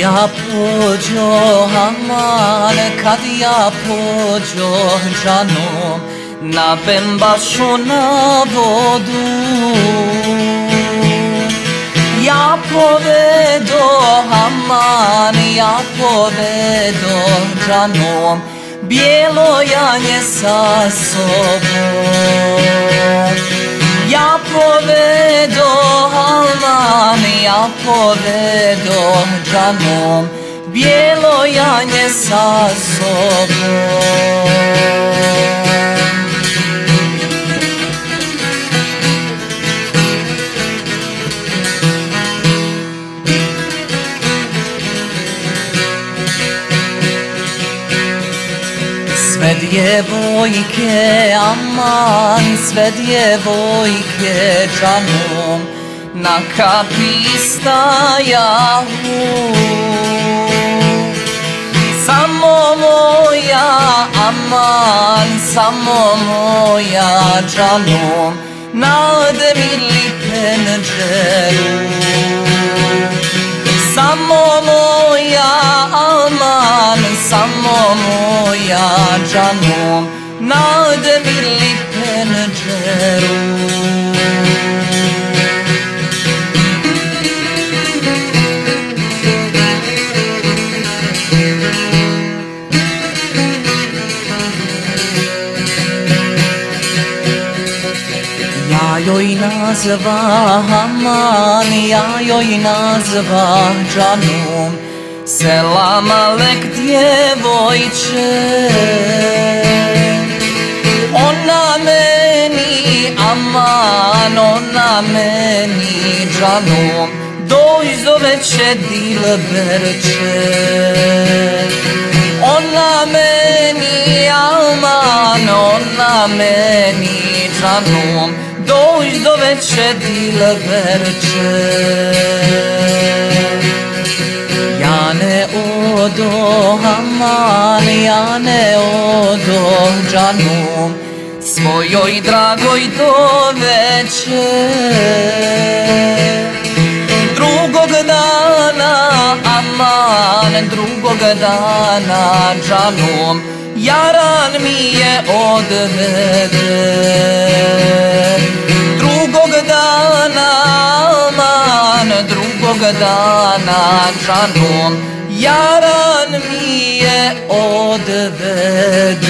ja pođo, aman, kad ja pođo džanom, na Pembašu na vodu. Ja povedo, aman, ja povedo džanom, bijelo janje sa sobom. Ja povedo, aman, ja povedo džanom, bijelo janje sa sobom. Sve djevojke, aman, sve djevojke džanom, na kapi stajahu. Samo moja, aman, samo moja džanom, nade mi penđeru. Samo moja, aman, samo moja džanom, nade mi penđeru. Ja joj nazva, aman, ja joj nazva džanom, selam alek djevojče. Ona meni, aman, ona meni džanom, doj zoveće Dilberče. Ona meni, aman, ona meni džanom, doj zoveće Dilberče. Ja ne odo, aman, ja ne odo džanom, svojoj dragoj doveće. Drugog dana, aman, drugog dana džanom, jaran mi je odvede. Drugog dana, aman, drugog dana džanom, jaran mi je odvede.